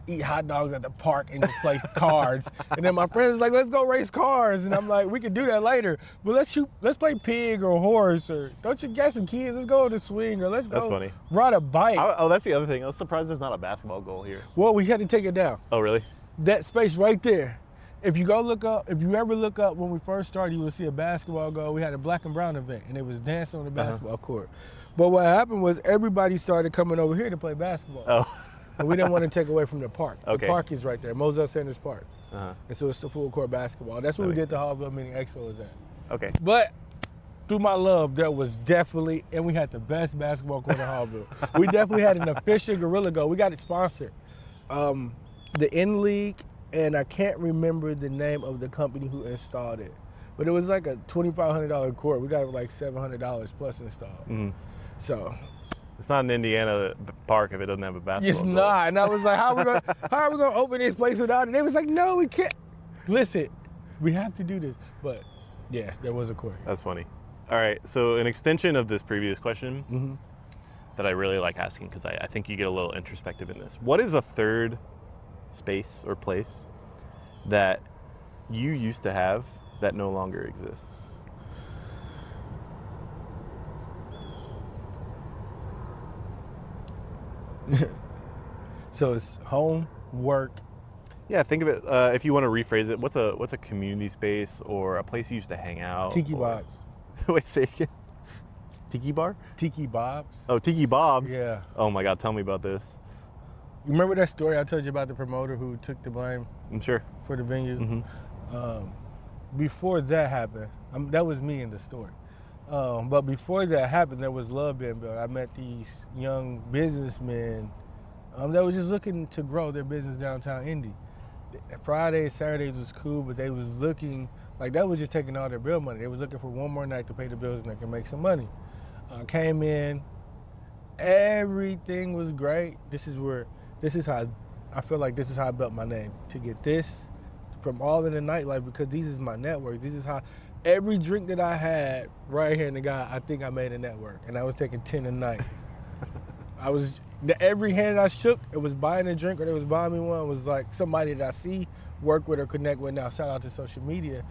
S1: eat hot dogs at the park and just play cards. And then my friends is like, let's go race cars. And I'm like, we can do that later. But let's play pig or horse, or don't you get some kids? Let's go to the swing, or let's
S3: That's
S1: go
S3: funny.
S1: ride a bike.
S3: Oh, that's the other thing. I was surprised there's not a basketball goal here.
S1: Well, we had to take it down.
S3: Oh, really?
S1: That space right there. If you ever look up when we first started, you will see a basketball goal. We had a black and brown event, and it was dancing on the basketball court. But what happened was everybody started coming over here to play basketball.
S3: Oh.
S1: And we didn't want to take away from the park.
S3: Okay.
S1: The park is right there, Moselle Sanders Park.
S3: Uh-huh.
S1: And so it's the full court basketball. That's what
S3: That
S1: we did
S3: makes
S1: the
S3: sense.
S1: Hallville Meeting Expo was at.
S3: Okay.
S1: But through my love, there was definitely, and we had the best basketball court in Hallville. We definitely had an official Gorilla Go. We got it sponsored. The In League, and I can't remember the name of the company who installed it. But it was like a $2,500 court. We got it like $700 plus installed.
S3: Mm-hmm.
S1: So.
S3: It's not an Indiana park if it doesn't have a basketball
S1: It's
S3: goal.
S1: not. And I was like, how are we gonna open this place without it? And they was like, no, we can't. Listen, we have to do this. But yeah, there was a court.
S3: That's funny. All right, so an extension of this previous question that I really like asking, because I think you get a little introspective in this. What is a third space or place that you used to have that no longer exists?
S1: So it's home, work.
S3: Yeah, think of it, if you want to rephrase it, what's a community space or a place you used to hang out?
S1: Tiki
S3: or...
S1: Bob's.
S3: Wait, say it again. Tiki bar?
S1: Tiki Bob's.
S3: Oh, Tiki Bob's?
S1: Yeah.
S3: Oh my God, tell me about this.
S1: remember that story I told you about the promoter who took the blame
S3: I'm sure.
S1: for the venue?
S3: Mm-hmm.
S1: Before that happened, that was me in the story. But before that happened, there was love being built. I met these young businessmen that was just looking to grow their business downtown Indy. Fridays, Saturdays was cool, but they was looking, like that was just taking all their bill money. They was looking for one more night to pay the bills and they can make some money. Came in, everything was great. This is how, I feel like this is how I built my name. To get this from all in the nightlife, because these is my network. This is how, every drink that I had right here in the guy, I think I made a network. And I was taking 10 a night. Every hand I shook, it was buying a drink or they was buying me one, was like somebody that I see, work with or connect with now. Shout out to social media.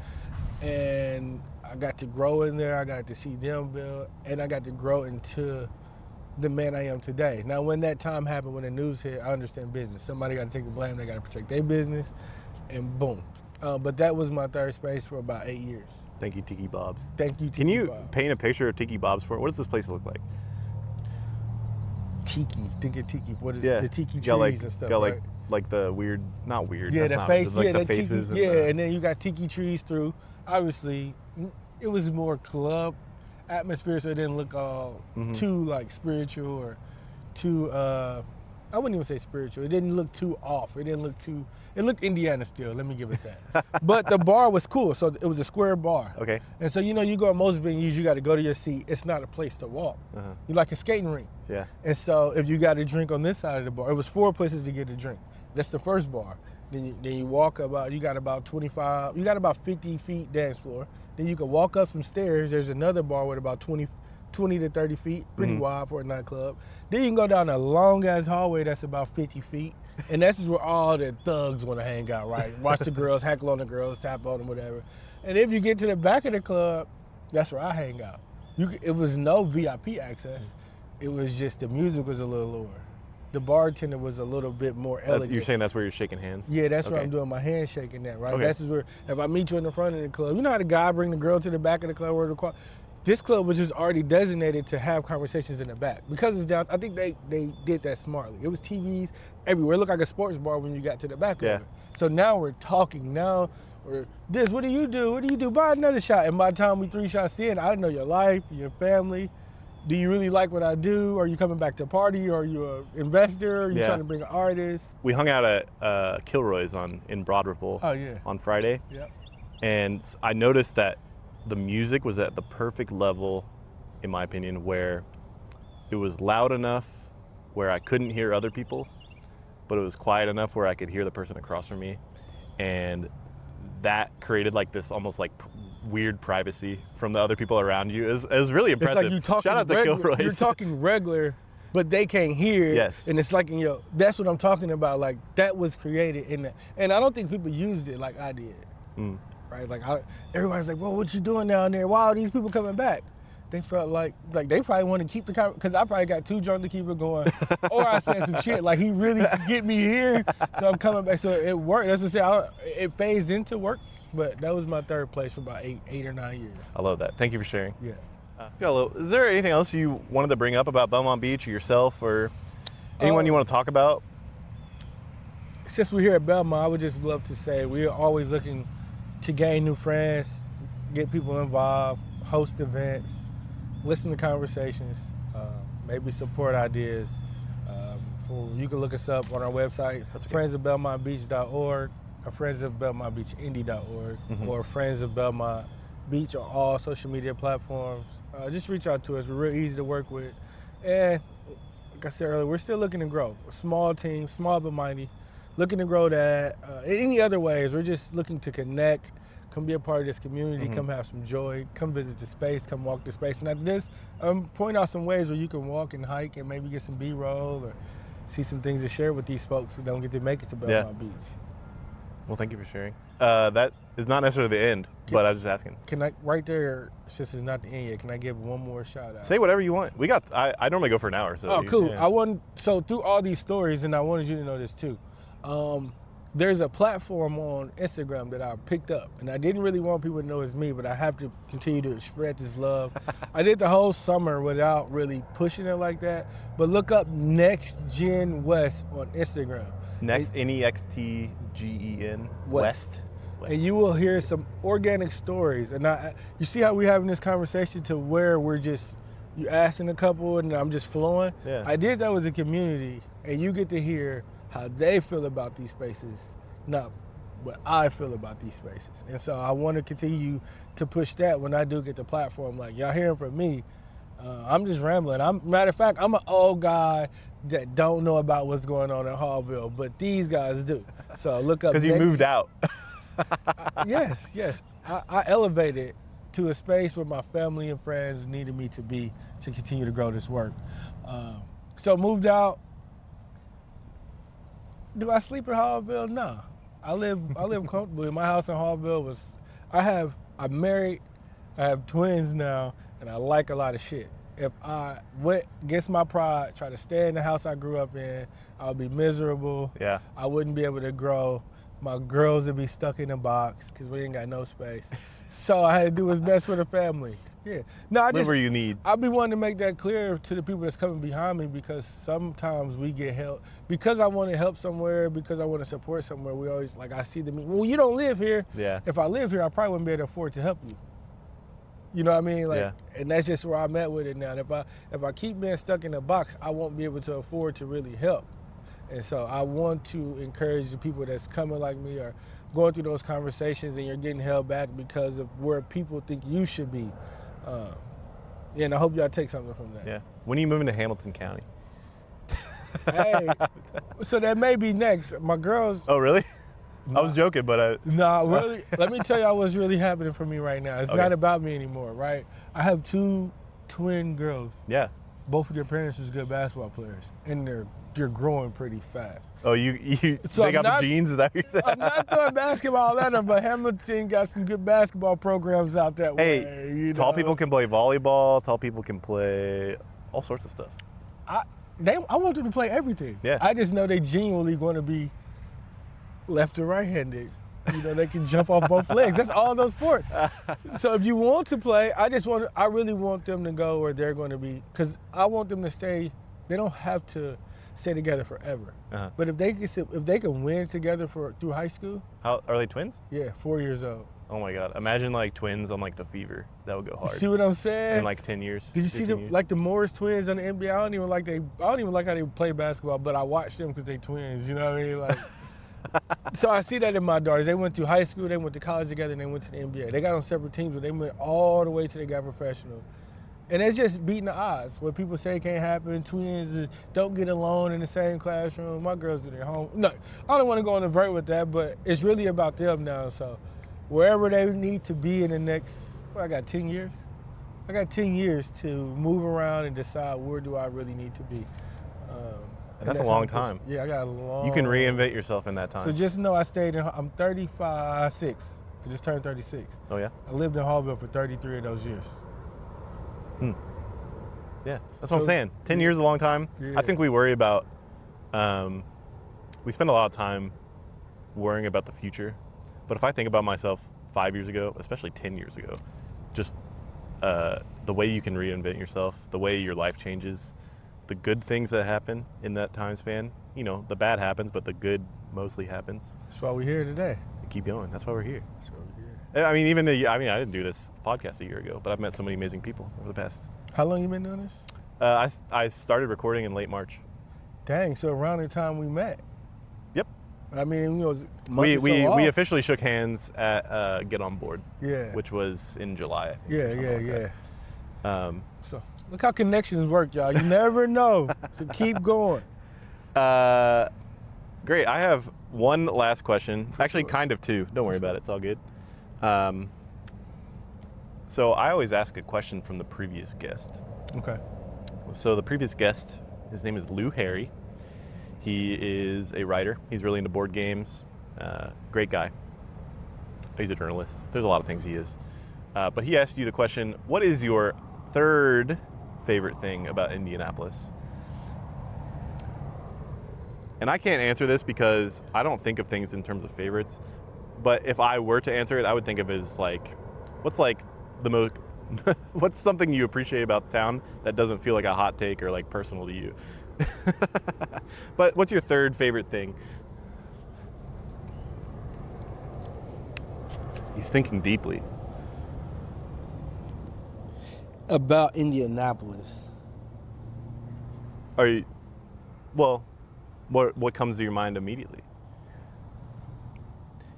S1: And I got to grow in there. I got to see them build, and I got to grow into the man I am today. Now, when that time happened, when the news hit, I understand business. Somebody got to take the blame. They got to protect their business, and boom. But that was my third space for about 8 years.
S3: Thank you, Tiki Bob's.
S1: Thank you, Tiki
S3: Can you
S1: Bob's.
S3: paint a picture of Tiki Bob's for? What does this place look like?
S1: Tiki, think of Tiki. What is
S3: Yeah,
S1: the Tiki trees
S3: got like,
S1: and stuff,
S3: got
S1: right?
S3: like the weird, not weird.
S1: Yeah,
S3: that's
S1: the
S3: not,
S1: face,
S3: like
S1: yeah,
S3: the
S1: the
S3: faces.
S1: Tiki,
S3: and
S1: yeah,
S3: the,
S1: and then you got Tiki trees through. Obviously, it was more club atmosphere, so it didn't look all too like spiritual or too. I wouldn't even say spiritual. It didn't look too off. It didn't look too. It looked Indiana still. Let me give it that. But the bar was cool, so it was a square bar.
S3: Okay.
S1: And so you go to most venues, you got to go to your seat. It's not a place to walk. You like a skating rink.
S3: Yeah.
S1: And so if you got a drink on this side of the bar, it was 4 places to get a drink. That's the first bar. Then you walk about, you got about 50 feet dance floor. Then you can walk up some stairs. There's another bar with about 20 to 30 feet, pretty wide for a nightclub. Then you can go down a long ass hallway that's about 50 feet. And that's where all the thugs want to hang out, right? Watch the girls, heckle on the girls, tap on them, whatever. And if you get to the back of the club, that's where I hang out. It was no VIP access. It was just the music was a little lower. The bartender was a little bit more elegant.
S3: You're saying that's where you're shaking hands?
S1: Yeah, that's where I'm doing my handshaking at, right?
S3: Okay.
S1: That's where, if I meet you in the front of the club, you know how the guy bring the girl to the back of the club where this club was just already designated to have conversations in the back. Because it's down, I think they did that smartly. It was TVs everywhere. It looked like a sports bar when you got to the back of it. So now we're talking. Now what do you do? What do you do? Buy another shot. And by the time we 3 shots in, I know your life, your family. Do you really like what I do? Are you coming back to party? Are you an investor? Are you trying to bring an artist?
S3: We hung out at Kilroy's in Broad Ripple on Friday.
S1: Yep.
S3: And I noticed that the music was at the perfect level, in my opinion, where it was loud enough where I couldn't hear other people, but it was quiet enough where I could hear the person across from me. And that created like this almost like weird privacy from the other people around you. It was really impressive.
S1: It's like you talking
S3: Shout out to
S1: regular,
S3: Kilroy's.
S1: you're talking regular, but they can't hear.
S3: Yes.
S1: And it's like that's what I'm talking about. Like that was created in that. And I don't think people used it like I did. Right? Like everybody's like, well, what you doing down there? Why are these people coming back? They felt like they probably want to keep the conversation, because I probably got too drunk to keep it going. Or I said some shit like he really could get me here, so I'm coming back. So it worked. That's what I say. It phased into work, but that was my third place for about 8 or 9 years.
S3: I love that. Thank you for sharing.
S1: Yeah.
S3: Is there anything else you wanted to bring up about Belmont Beach or yourself or anyone you want to talk about?
S1: Since we're here at Belmont, I would just love to say we're always looking to gain new friends, get people involved, host events, listen to conversations, maybe support ideas. You can look us up on our website, friendsofbelmontbeach.org, or friendsofbelmontbeachindy.org, or Friends of Belmont Beach on all social media platforms. Just reach out to us. We're real easy to work with. And like I said earlier, we're still looking to grow. A small team, small but mighty, looking to grow that. In any other ways, we're just looking to connect, come be a part of this community, come have some joy, come visit the space, come walk the space. And after this, point out some ways where you can walk and hike and maybe get some B-roll or see some things to share with these folks who don't get to make it to Belmont Beach.
S3: Well, thank you for sharing. That is not necessarily the end, but I was just asking.
S1: Can I, right there, since it's not the end yet, can I give one more shout out?
S3: Say whatever you want. I normally go for an hour. So
S1: oh, cool.
S3: Yeah.
S1: So through all these stories, and I wanted you to know this too, there's a platform on Instagram that I picked up, and I didn't really want people to know it's me, but I have to continue to spread this love. I did the whole summer without really pushing it like that, but look up Next Gen West on Instagram.
S3: Next, N-E-X-T-G-E-N, West.
S1: And you will hear some organic stories. And you see how we're having this conversation to where you asking a couple and I'm just flowing?
S3: Yeah.
S1: I did that with the community, and you get to hear how they feel about these spaces, not what I feel about these spaces. And so I want to continue to push that when I do get the platform. Like, y'all hearing from me, I'm just rambling. Matter of fact, I'm an old guy that don't know about what's going on in Hallville, but these guys do. So look up.
S3: Because you moved out.
S1: Yes. I elevated to a space where my family and friends needed me to be to continue to grow this work. So moved out. Do I sleep in Hallville? No. I live comfortably. My house in Hallville I'm married, I have twins now, and I like a lot of shit. If I went against my pride, try to stay in the house I grew up in, I would be miserable.
S3: Yeah.
S1: I wouldn't be able to grow. My girls would be stuck in a box because we ain't got no space. So I had to do what's best for the family. Yeah. No,
S3: Whatever you need.
S1: I'll be wanting to make that clear to the people that's coming behind me, because sometimes we get help. Because I want to help somewhere, because I want to support somewhere, we always, like, I see well, you don't live here.
S3: Yeah.
S1: If I live here, I probably wouldn't be able to afford to help you. You know what I mean? Like,
S3: Yeah.
S1: And that's just where I'm at with it now. And if I keep being stuck in a box, I won't be able to afford to really help. And so I want to encourage the people that's coming like me or going through those conversations and you're getting held back because of where people think you should be. And I hope y'all take something from that.
S3: Yeah. When are you moving to Hamilton County?
S1: Hey, so that may be next. My girls.
S3: Oh, really? I was joking, but
S1: Nah, really. Let me tell y'all what's really happening for me right now. It's
S3: Okay.
S1: not about me anymore, right? I have 2 twin girls.
S3: yeah.
S1: Both of their parents was good basketball players, and they're growing pretty fast.
S3: Oh, you
S1: So
S3: they
S1: I'm
S3: got
S1: not-
S3: the jeans? Is that what you're saying?
S1: I'm not throwing basketball at them, but Hamilton got some good basketball programs out that
S3: Hey,
S1: way. You
S3: tall
S1: know?
S3: people can play volleyball. Tall people can play all sorts of stuff.
S1: I want them to play everything.
S3: Yeah.
S1: I just know they genuinely going to be left or right-handed. You know, they can jump off both legs. That's all those sports. So if you want to play, I really want them to go where they're going to be, because I want them to stay. They don't have to stay together forever.
S3: Uh-huh.
S1: But if they can win together through high school,
S3: How are they twins?
S1: yeah, 4 years old.
S3: Oh my God! Imagine like twins on like the Fever. That would go hard.
S1: See what I'm saying?
S3: In like 10 years.
S1: Did you see
S3: 15 years.
S1: the Morris twins on the NBA? I don't even like how they play basketball, but I watched them because they twins. You know what I mean? Like, so I see that in my daughters. They went through high school, they went to college together, and they went to the NBA. They got on separate teams, but they went all the way till they got professional. And it's just beating the odds. What people say can't happen. Twins don't get along in the same classroom. My girls do their home. No, I don't want to go on a vert with that, but it's really about them now. So wherever they need to be in the next, I got 10 years. I got 10 years to move around and decide where do I really need to be. And
S3: That's a
S1: how
S3: long
S1: I push-
S3: time.
S1: Yeah, I got a long.
S3: You can reinvent yourself in that time.
S1: So just know I'm 36. I just turned 36.
S3: Oh yeah.
S1: I lived in Hallville for 33 of those years.
S3: Yeah, that's what I'm
S1: So-
S3: saying. 10 years is a long time.
S1: Yeah.
S3: I think we worry about, we spend a lot of time worrying about the future. But if I think about myself 5 years ago, especially 10 years ago, just the way you can reinvent yourself, the way your life changes, the good things that happen in that time span, you know, the bad happens, but the good mostly happens.
S1: That's why we're here today.
S3: Keep going. That's why we're here.
S1: That's why we're here.
S3: I mean, I didn't do this podcast a year ago, but I've met so many amazing people over the past.
S1: How long you been doing this?
S3: I started recording in late March.
S1: Dang, so around the time we met.
S3: Yep.
S1: I mean, you know,
S3: We officially shook hands at Get On Board,
S1: yeah.
S3: which was in July, I think. or
S1: Yeah,
S3: something
S1: yeah,
S3: like
S1: yeah.
S3: that.
S1: So look how connections work, y'all. You never know. So keep going.
S3: Great. I have one last question. Actually,
S1: sure.
S3: kind of two. Don't worry about it. It's all good. So I always ask a question from the previous guest.
S1: Okay.
S3: So the previous guest, his name is Lou Harry. He is a writer. He's really into board games. Great guy. He's a journalist. There's a lot of things he is. But he asked you the question, what is your third favorite thing about Indianapolis? And I can't answer this because I don't think of things in terms of favorites. But if I were to answer it, I would think of it as like, what's like the most, what's something you appreciate about town that doesn't feel like a hot take or like personal to you? But what's your third favorite thing? He's thinking deeply.
S1: About Indianapolis.
S3: Are you, well, what comes to your mind immediately?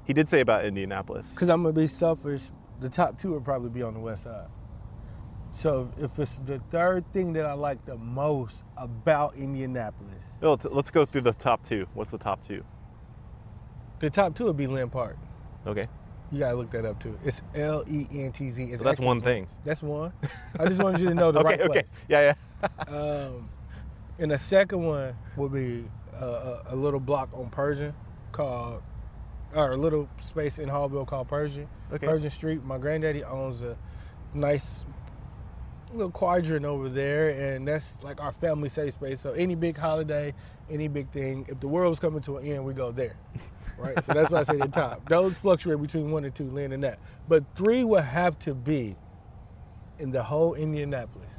S3: He did say about Indianapolis.
S1: Because I'm going to be selfish, the top two would probably be on the west side. So if it's the third thing that I like the most about Indianapolis.
S3: Well, let's go through the top two. What's the top two?
S1: The top two would be Lynn Park.
S3: Okay.
S1: You got to look that up too. It's Lentz.
S3: So that's one thing.
S1: That's one. I just wanted you to know the right place.
S3: Okay. Yeah.
S1: And the second one would be a little block on Persian called, or a little space in Hallville called Persian.
S3: Okay.
S1: Persian Street. My granddaddy owns a nice little quadrant over there, and that's like our family safe space. So any big holiday, any big thing, if the world was coming to an end, we go there. Right? So that's why I say the top. Those fluctuate between 1 and 2, Lynn and that. But 3 would have to be in the whole Indianapolis.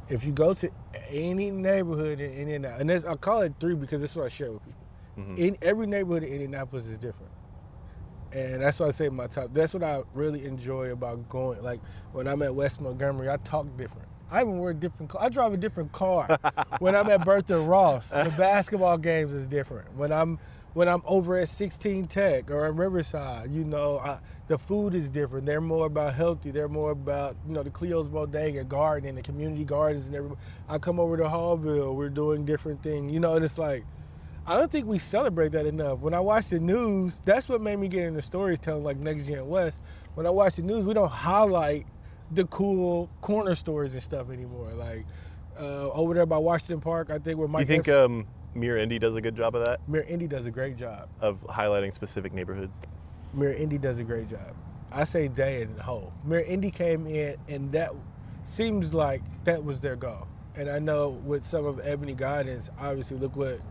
S1: If you go to any neighborhood in Indianapolis, and I call it 3 because that's what I share with people.
S3: Mm-hmm.
S1: Every neighborhood in Indianapolis is different. And that's why I say my top. That's what I really enjoy about going. Like when I'm at West Montgomery, I talk different. I even wear a different car. I drive a different car. When I'm at Bertha Ross, the basketball games is different. When I'm over at 16 Tech or at Riverside, the food is different. They're more about healthy. They're more about, the Cleo's Bodega garden and the community gardens and everything. I come over to Hallville, we're doing different things. And it's like, I don't think we celebrate that enough. When I watch the news, that's what made me get into storytelling like Next Gen West. When I watch the news, we don't highlight the cool corner stores and stuff anymore. Like over there by Washington Park, I think where Mike.
S3: You think Mirror Indy does a good job of that?
S1: Mirror Indy does a great job
S3: of highlighting specific neighborhoods.
S1: Mirror Indy does a great job. I say they and the whole. Mirror Indy came in, and that seems like that was their goal. And I know with some of Ebony Guidance, obviously, look what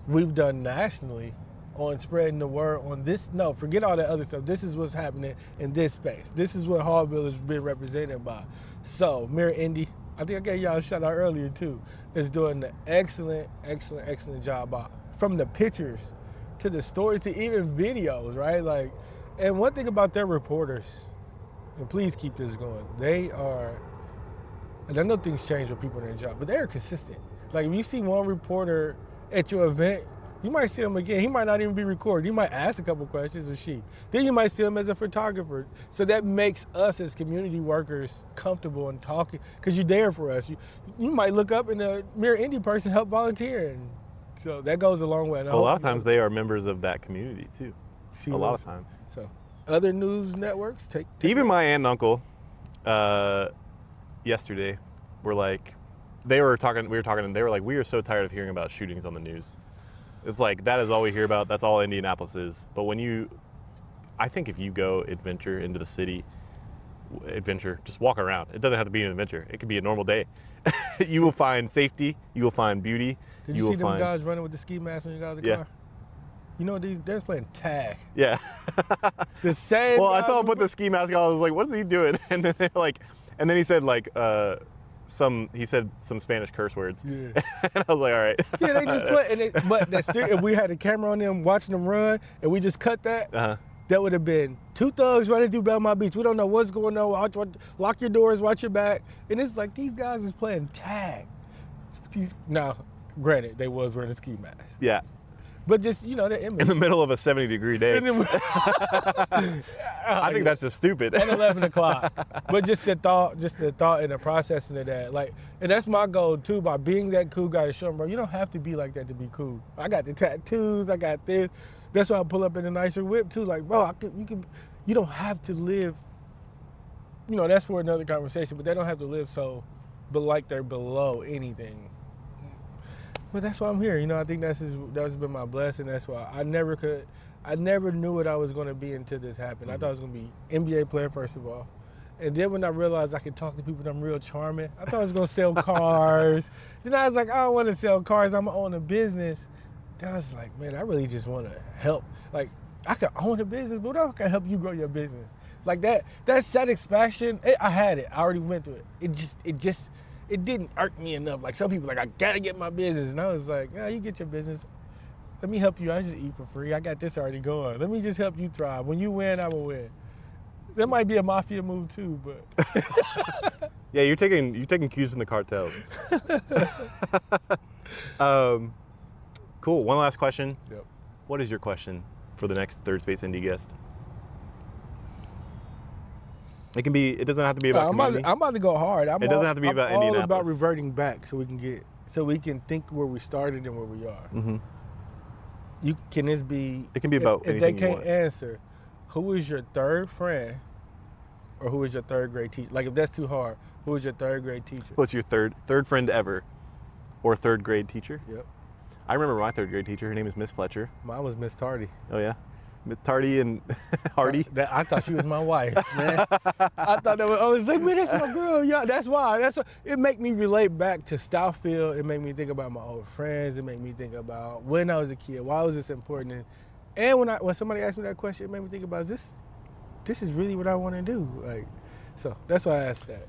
S1: we've done nationally on spreading the word on this. No, forget all that other stuff. This is what's happening in this space. This is what Hallville has been represented by. So Mirror Indy, I think I gave y'all a shout out earlier too, is doing an excellent job from the pictures to the stories to even videos, right? Like, and one thing about their reporters, and please keep this going, they are, and I know things change with people in their job, but they're consistent. Like if you see one reporter at your event, you might see him again. He might not even be recorded. You might ask a couple questions, or she. Then you might see him as a photographer. So that makes us as community workers comfortable in talking, because you're there for us. You might look up and a Mirror Indy person help volunteer, and so that goes a long way.
S3: A lot of times they are members of that community too. A lot of times.
S1: So other news networks take
S3: even my aunt and uncle yesterday were like, we were talking, and they were like, we are so tired of hearing about shootings on the news. It's like, that is all we hear about. That's all Indianapolis is. But I think if you go adventure into the city, just walk around. It doesn't have to be an adventure. It could be a normal day. You will find safety. You will find beauty.
S1: Did you see them guys running with the ski mask when you got out of the car? You know, they're playing tag.
S3: Yeah.
S1: The same.
S3: Well, I saw him put the ski mask on. I was like, what is he doing? And then and then he said he said some Spanish curse words. Yeah. And I was like, all right.
S1: Yeah, they just play. But that's still, if we had a camera on them watching them run and we just cut that, that would have been 2 thugs running through Belmont Beach. We don't know what's going on. Lock your doors, watch your back. And it's like these guys is playing tag. Now, granted, they was wearing a ski mask.
S3: Yeah.
S1: But just, the image.
S3: In the middle of a 70-degree day. I think that's just stupid.
S1: At 11 o'clock. But just the thought and the processing of that. Like, and that's my goal too, by being that cool guy to show them, bro, you don't have to be like that to be cool. I got the tattoos, I got this. That's why I pull up in a nicer whip too. Like, bro, you don't have to live, that's for another conversation, but they don't have to live so, but like they're below anything. But that's why I'm here. I think that's been my blessing. That's why I never knew what I was going to be until this happened. I thought I was going to be NBA player, first of all. And then when I realized I could talk to people, I'm real charming. I thought I was gonna sell cars. Then I was like, I don't want to sell cars. I'm gonna own a business. Then I was like, man, I really just want to help. Like, I could own a business, but I can help you grow your business. Like that satisfaction, I had it. I already went through it. It didn't irk me enough. Like some people, like I gotta get my business, and I was like, yeah, you get your business. Let me help you. I just eat for free. I got this already going. Let me just help you thrive. When you win, I will win. That might be a mafia move too, but
S3: Yeah, you're taking cues from the cartels. Cool. One last question.
S1: Yep.
S3: What is your question for the next Third Space Indy guest? It doesn't have to be about community.
S1: I'm about to go hard.
S3: It doesn't have to be about
S1: I'm all
S3: Indianapolis.
S1: about reverting back so we can think where we started and where we are.
S3: Mm-hmm.
S1: Can this be?
S3: It can be about
S1: if
S3: anything
S1: they
S3: you
S1: can't
S3: want.
S1: answer, who is your third friend, or who is your third grade teacher? Like if that's too hard, who is your third grade teacher?
S3: What's your third friend ever, or third grade teacher?
S1: Yep.
S3: I remember my third grade teacher. Her name is Miss Fletcher.
S1: Mine was Miss Tardy.
S3: Oh yeah, Miss Tardy and Hardy.
S1: I thought she was my wife, man. I thought I was like, man, that's my girl. Yeah, that's why. It made me relate back to Southfield. It made me think about my old friends. It made me think about when I was a kid. Why was this important? And when somebody asked me that question, it made me think about this is really what I want to do. Like, so that's why I asked that.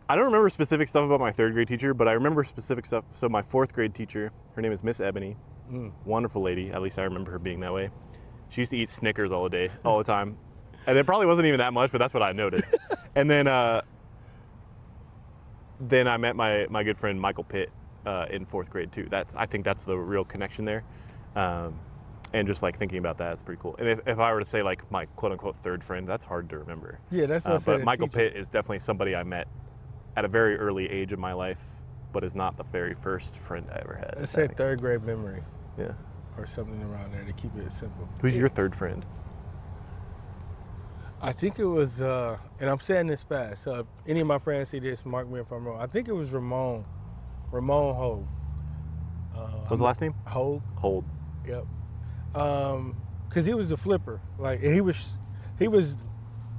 S3: I don't remember specific stuff about my third grade teacher, but I remember specific stuff. So my fourth grade teacher, her name is Miss Ebony. Wonderful lady. At least I remember her being that way. She used to eat Snickers all the time. And it probably wasn't even that much, but that's what I noticed. And then I met my good friend Michael Pitt in fourth grade too. I think that's the real connection there. And just like thinking about that, it's pretty cool. And if I were to say like my quote unquote third friend, that's hard to remember.
S1: Yeah, that's what I said.
S3: But Michael Pitt is definitely somebody I met at a very early age in my life, but is not the very first friend I ever had.
S1: Let's say third grade memory.
S3: Yeah.
S1: Or something around there to keep it simple.
S3: Who's your third friend?
S1: I think it was, and I'm saying this fast, so if any of my friends see this, mark me if I'm wrong. I think it was Ramon Hogue.
S3: What's the last name?
S1: Hogue.
S3: Hold.
S1: Yep. Cause he was a flipper, like, and he was a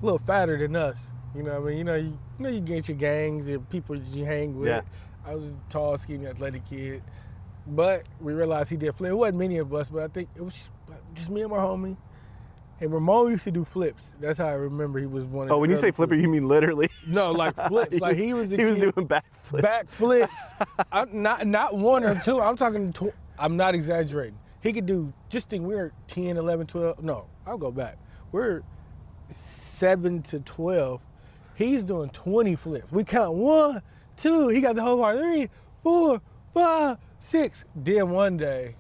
S1: little fatter than us. You know what I mean? You get your gangs and people you hang with.
S3: Yeah.
S1: I was a tall, skinny, athletic kid. But we realized he did flip. It wasn't many of us, but I think it was just me and my homie. And Ramon used to do flips. That's how I remember he was one of
S3: Oh, when you say flipper, you mean literally?
S1: No, like flips. Like he was
S3: doing backflips.
S1: Backflips. Not one or two. I'm talking, I'm not exaggerating. He could do, just think we're 10, 11, 12. No, I'll go back. We're 7 to 12. He's doing 20 flips. We count 1, 2. He got the whole part. 3, 4, 5, 6. Then one day,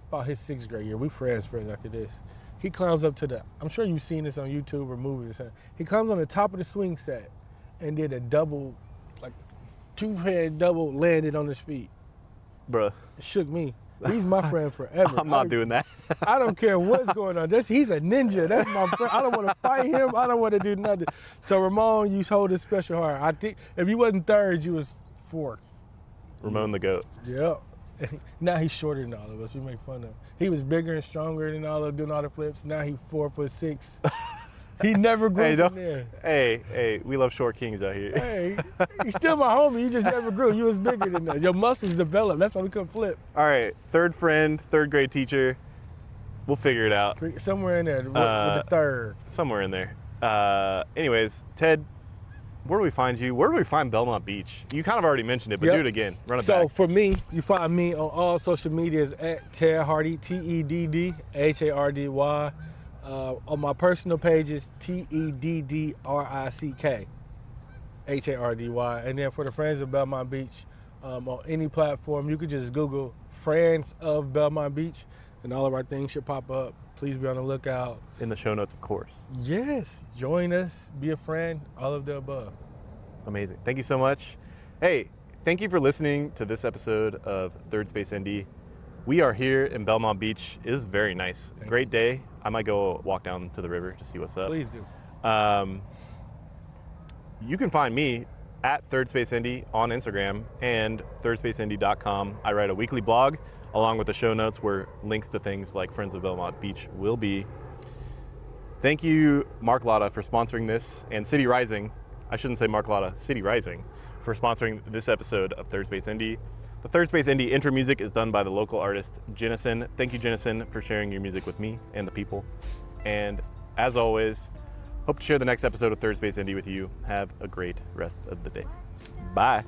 S1: about his 6th grade year, we friends after this. He climbs up to I'm sure you've seen this on YouTube or movies. He climbs on the top of the swing set and did a double, like 2-head double, landed on his feet.
S3: Bruh.
S1: It shook me. He's my friend forever.
S3: I'm not doing that.
S1: I don't care what's going on. He's a ninja. That's my friend. I don't want to fight him. I don't want to do nothing. So Ramon, you hold a special heart. I think if you wasn't third, you was fourth.
S3: Ramon the GOAT.
S1: Yep. Now he's shorter than all of us. We make fun of him. He was bigger and stronger than all of doing all the flips. Now he's 4'6". He never grew from there.
S3: Hey, we love short kings out here.
S1: Hey, you're still my homie. You just never grew. You was bigger than that. Your muscles developed. That's why we couldn't flip.
S3: All right, third friend, third grade teacher. We'll figure it out.
S1: Somewhere in there, with the third.
S3: Somewhere in there. Anyways, Ted, where do we find you? Where do we find Belmont Beach? You kind of already mentioned it, but do it again. Run it back.
S1: So for me, you find me on all social medias at Ted Hardy, TEDD HARDY. On my personal pages, TEDDRICK HARDY. And then for the Friends of Belmont Beach, on any platform, you could just Google Friends of Belmont Beach, and all of our things should pop up. Please be on the lookout.
S3: In the show notes, of course.
S1: Yes, join us, be a friend, all of the above.
S3: Amazing. Thank you so much. Hey, thank you for listening to this episode of Third Space Indy. We are here in Belmont Beach. It is very nice. Great day. I might go walk down to the river to see what's up.
S1: Please do.
S3: You can find me at Third Space Indy on Instagram and thirdspaceindy.com. I write a weekly blog along with the show notes where links to things like Friends of Belmont Beach will be. Thank you, Mark Latta, for sponsoring this, and City Rising, I shouldn't say Mark Latta, City Rising, for sponsoring this episode of Third Space Indy. The Third Space Indy intro music is done by the local artist Jennison. Thank you, Jennison, for sharing your music with me and the people. And as always, hope to share the next episode of Third Space Indy with you. Have a great rest of the day. Bye.